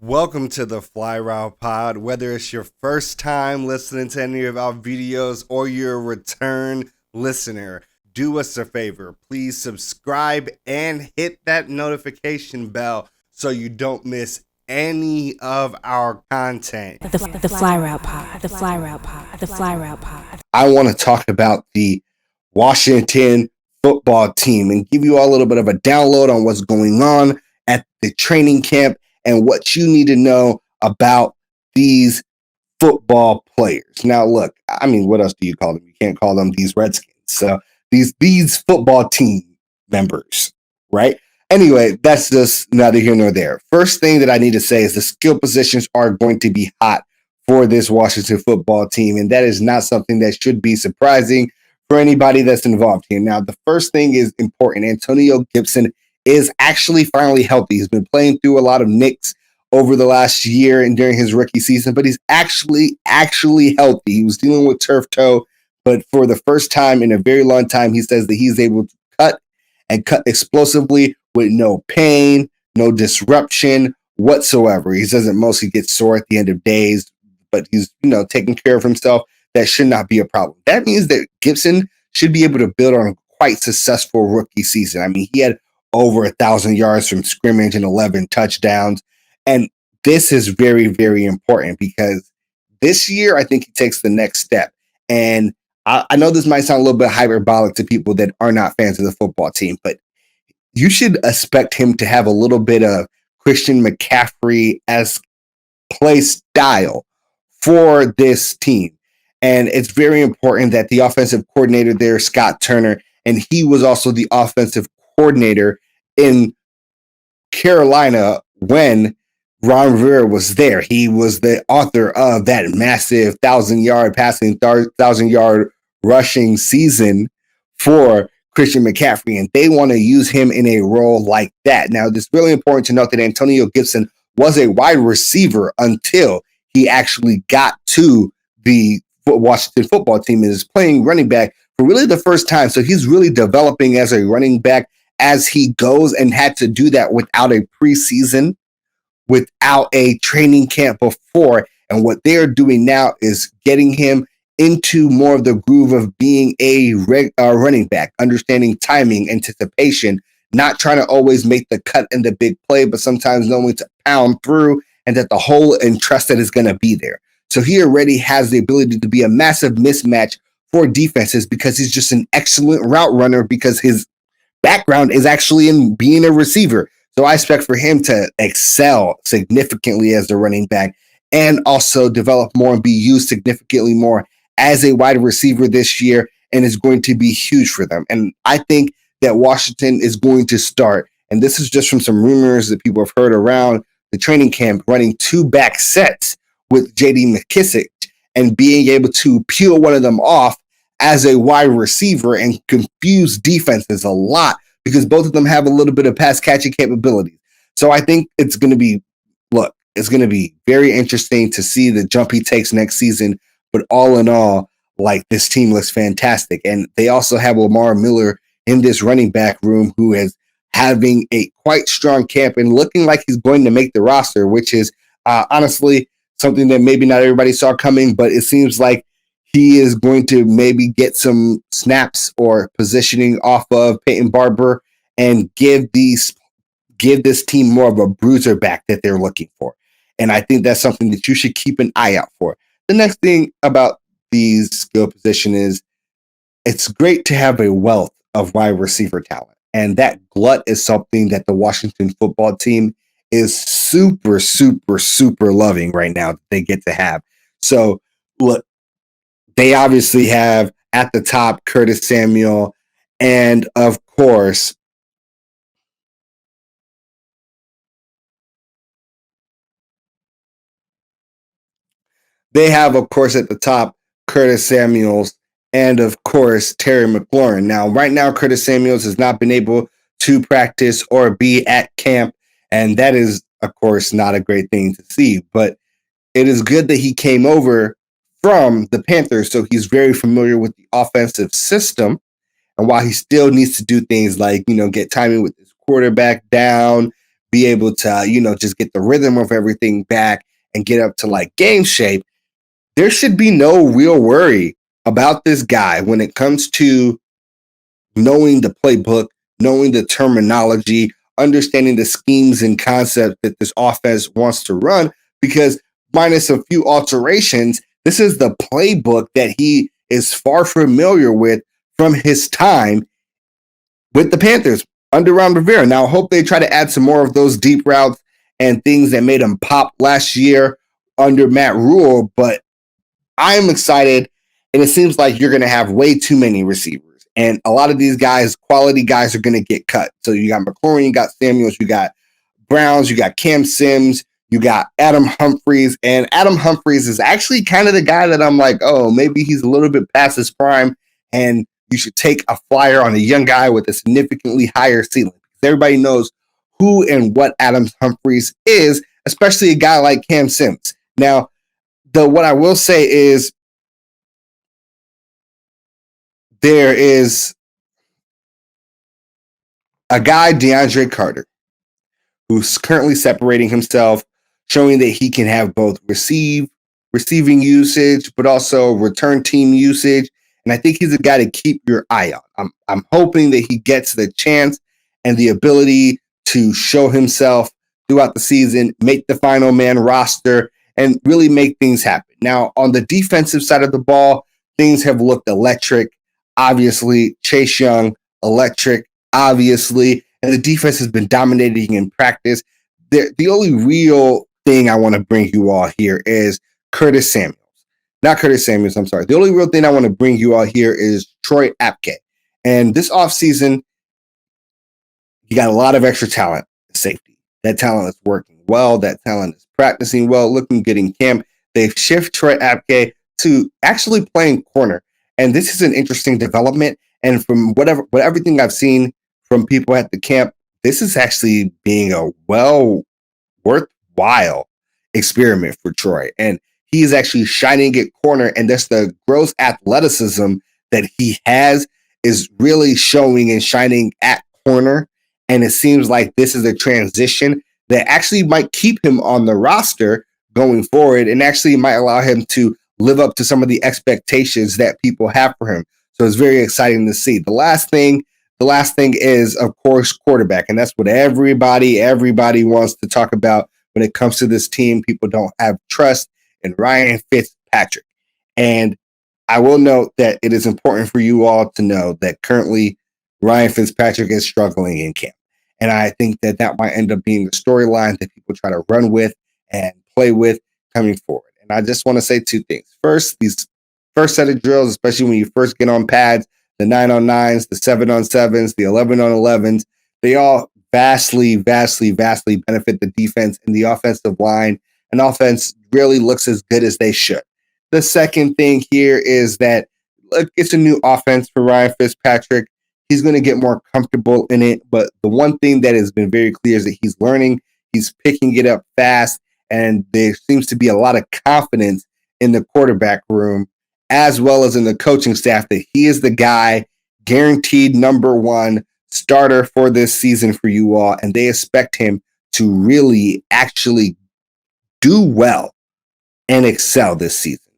Welcome to the Fly Route Pod. Whether it's your first time listening to any of our videos or you're a return listener, do us a favor. Please subscribe and hit that notification bell so you don't miss any of our content. The Fly Route Pod. The Fly Route Pod. The Fly Route Pod. I want to talk about the Washington football team and give you all a little bit of a download on what's going on at the training camp and what you need to know about these football players. Now, look, I mean, what else do you call them? You can't call them these Redskins. So these football team members, right? Anyway, that's just neither here nor there. First thing that I need to say is the skill positions are going to be hot for this Washington football team, and that is not something that should be surprising for anybody that's involved here. Now, the first thing is important. Antonio Gibson is actually finally healthy. He's been playing through a lot of nicks over the last year and during his rookie season, but he's actually healthy. He was dealing with turf toe, but for the first time in a very long time, he says that he's able to cut explosively with no pain, no disruption whatsoever. He doesn't mostly get sore at the end of days, but he's, taking care of himself. That should not be a problem. That means that Gibson should be able to build on a quite successful rookie season. I mean, he had over 1,000 yards from scrimmage and 11 touchdowns. And this is very, very important because this year, I think he takes the next step. And I know this might sound a little bit hyperbolic to people that are not fans of the football team, but you should expect him to have a little bit of Christian McCaffrey-esque play style for this team. And it's very important that the offensive coordinator there, Scott Turner, and he was also the offensive coordinator in Carolina when Ron Rivera was there. He was the author of that massive 1,000-yard passing, 1,000-yard rushing season for Christian McCaffrey, and they want to use him in a role like that. Now, it's really important to note that Antonio Gibson was a wide receiver until he actually got to the Washington football team and is playing running back for really the first time. So he's really developing as a running back as he goes and had to do that without a preseason, without a training camp before. And what they're doing now is getting him into more of the groove of being a running back, understanding timing, anticipation, not trying to always make the cut and the big play, but sometimes knowing to pound through and that the hole and trust that is going to be there. So he already has the ability to be a massive mismatch for defenses because he's just an excellent route runner because his background is actually in being a receiver. So I expect for him to excel significantly as the running back and also develop more and be used significantly more as a wide receiver this year, and is going to be huge for them. And I think that Washington is going to start, and this is just from some rumors that people have heard around the training camp, running 2 back sets with J.D. McKissick and being able to peel one of them off as a wide receiver and confuse defenses a lot because both of them have a little bit of pass catching capabilities. So I think it's going to be very interesting to see the jump he takes next season. But all in all, like, this team looks fantastic. And they also have Omar Miller in this running back room who is having a quite strong camp and looking like he's going to make the roster, which is honestly something that maybe not everybody saw coming, but it seems like he is going to maybe get some snaps or positioning off of Peyton Barber and give this team more of a bruiser back that they're looking for. And I think that's something that you should keep an eye out for. The next thing about these skill position is it's great to have a wealth of wide receiver talent. And that glut is something that the Washington football team is super, super, super loving right now that they get to have. So, look, they obviously have at the top Curtis Samuel, and of course, they have, of course, at the top Curtis Samuels and, of course, Terry McLaurin. Now, right now, Curtis Samuels has not been able to practice or be at camp, and that is, of course, not a great thing to see. But it is good that he came over from the Panthers, so he's very familiar with the offensive system. And while he still needs to do things like, get timing with his quarterback down, be able to, just get the rhythm of everything back and get up to like game shape, there should be no real worry about this guy when it comes to knowing the playbook, knowing the terminology, understanding the schemes and concepts that this offense wants to run, because minus a few alterations, this is the playbook that he is far familiar with from his time with the Panthers under Ron Rivera. Now, I hope they try to add some more of those deep routes and things that made him pop last year under Matt Rule, but I'm excited, and it seems like you're going to have way too many receivers. And a lot of these guys, quality guys, are going to get cut. So you got McLaurin, you got Samuels, you got Browns, you got Cam Sims, you got Adam Humphries. And Adam Humphries is actually kind of the guy that I'm like, oh, maybe he's a little bit past his prime, and you should take a flyer on a young guy with a significantly higher ceiling. Everybody knows who and what Adam Humphries is, especially a guy like Cam Sims. Now, what I will say is there is a guy, DeAndre Carter, who's currently separating himself, showing that he can have both receiving usage, but also return team usage. And I think he's a guy to keep your eye on. I'm hoping that he gets the chance and the ability to show himself throughout the season, make the final man roster, and really make things happen. Now, on the defensive side of the ball, things have looked electric. Obviously, Chase Young, electric, obviously, and the defense has been dominating in practice. The only real thing I want to bring you all here is Curtis Samuels. Not Curtis Samuels, I'm sorry. The only real thing I want to bring you all here is Troy Apke. And this offseason, you got a lot of extra talent in safety. That talent is working well. That talent is practicing well, looking good in camp. They've shifted Troy Apke to actually playing corner. And this is an interesting development. And from everything I've seen from people at the camp, this is actually being a worthwhile experiment for Troy. And he's actually shining at corner. And that's the gross athleticism that he has is really showing and shining at corner. And it seems like this is a transition that actually might keep him on the roster going forward and actually might allow him to live up to some of the expectations that people have for him. So it's very exciting to see. The last thing is, of course, quarterback. And that's what everybody wants to talk about when it comes to this team. People don't have trust in Ryan Fitzpatrick. And I will note that it is important for you all to know that currently Ryan Fitzpatrick is struggling in camp. And I think that might end up being the storyline that people try to run with and play with coming forward. And I just want to say two things. First, these first set of drills, especially when you first get on pads, the 9-on-9s, the 7-on-7s, the 11-on-11s, they all vastly benefit the defense and the offensive line. And offense really looks as good as they should. The second thing here is that, look, it's a new offense for Ryan Fitzpatrick. He's going to get more comfortable in it. But the one thing that has been very clear is that he's learning, he's picking it up fast, and there seems to be a lot of confidence in the quarterback room as well as in the coaching staff that he is the guy, guaranteed number one starter for this season for you all. And they expect him to really actually do well and excel this season.